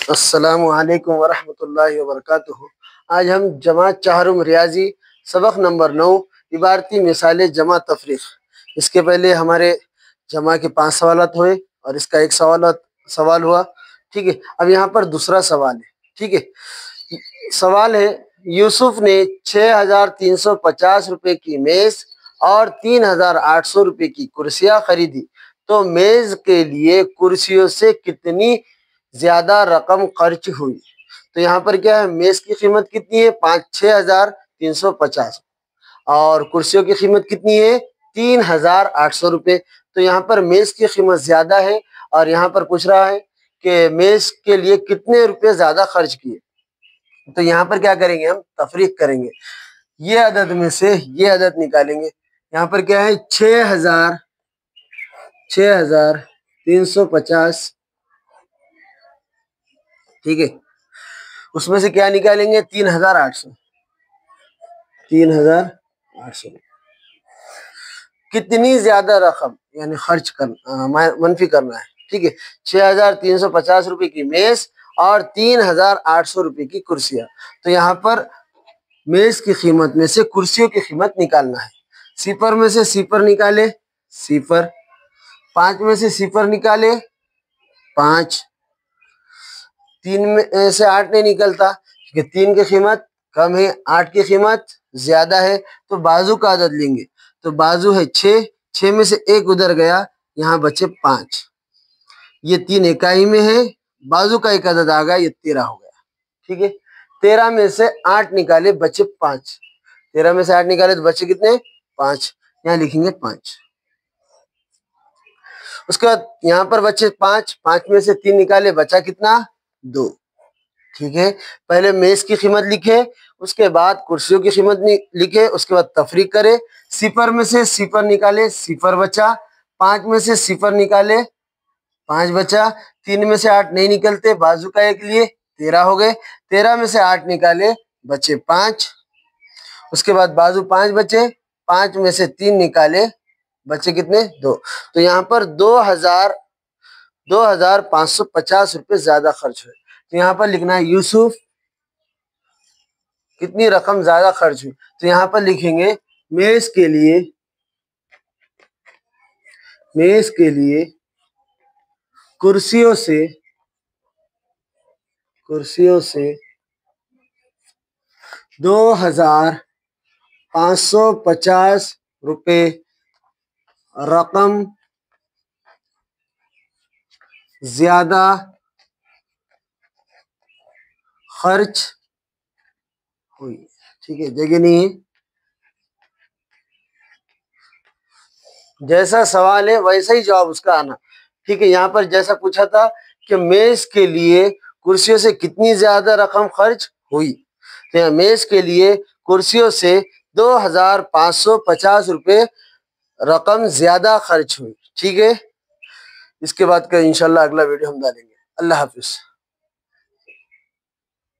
अस्सलामु अलैकुम वरहमतुल्लाहि वबरकातुहू। आज हम जमा चाहरुम रियाजी सबक नंबर 9 इबारती मिसाले जमा तफरीक। इसके पहले हमारे जमा के 5 सवालात हुए और इसका एक सवाल हुआ। ठीक है, अब यहाँ पर दूसरा सवाल है। ठीक है, सवाल है यूसुफ ने 6,350 रुपए की मेज और 3,800 रुपए की कुर्सियां खरीदी, तो मेज के लिए कुर्सियों से कितनी ज्यादा रकम खर्च हुई। तो यहाँ पर क्या है, मेज की कीमत कितनी है 6,350 और कुर्सियों की कीमत कितनी है 3,800 रुपये। तो यहाँ पर मेज की कीमत ज्यादा है और यहाँ पर पूछ रहा है कि मेज के लिए कितने रुपए ज्यादा खर्च किए। तो यहाँ पर क्या करेंगे, हम तफरीक करेंगे, ये अदद में से ये अदद निकालेंगे। यहाँ पर क्या है 6,350। ठीक है, उसमें से क्या निकालेंगे 3,800। कितनी ज्यादा रकम यानी खर्च करना मनफी करना है। ठीक है, 6,350 रुपए की मेज और 3,800 रुपए की कुर्सियां। तो यहाँ पर मेज की कीमत में से कुर्सियों की कीमत निकालना है। सिफर में से सिफर निकाले, सिफर। 5 में से सिफर निकाले, 5। 3 में से 8 नहीं निकलता क्योंकि 3 की कीमत कम है, 8 की कीमत ज्यादा है। तो बाजू का अदद लेंगे, तो बाजू है 6। 6 में से 1 उधर गया, यहाँ बचे 5। ये 3 इकाई में है, बाजू का एक अदद आ गया, ये 13 हो गया। ठीक है, 13 में से 8 निकाले, बचे 5। 13 में से 8 निकाले तो बचे कितने 5, यहाँ लिखेंगे 5। उसके बाद यहाँ पर बचे 5। 5 में से 3 निकाले, बचा कितना 2। ठीक है, पहले मेज की कीमत लिखे, उसके बाद कुर्सियों की कीमत लिखे, उसके बाद तफरीक करे। सिफर में से सिफर निकाले, सिफर बचा। 5 में से सिफर निकाले, 5 बचा। 3 में से 8 नहीं निकलते, बाजू का एक लिए 13 हो गए। 13 में से 8 निकाले, बचे 5। उसके बाद बाजू 5 बचे, 5 में से 3 निकाले, बचे कितने 2। तो यहाँ पर 2,550 रुपये ज्यादा खर्च हुए। तो यहाँ पर लिखना है यूसुफ कितनी रकम ज्यादा खर्च हुई। तो यहाँ पर लिखेंगे मेज के लिए कुर्सियों से 2,550 रुपये रकम ज्यादा खर्च हुई। ठीक है, जगह नहीं है, जैसा सवाल है वैसा ही जवाब उसका आना। ठीक है, यहाँ पर जैसा पूछा था कि मेज के लिए कुर्सियों से कितनी ज्यादा रकम खर्च हुई, तो यहाँ मेज के लिए कुर्सियों से 2,550 रुपये रकम ज्यादा खर्च हुई। ठीक है, इसके बाद का इंशाल्लाह अगला वीडियो हम डालेंगे। अल्लाह हाफिज।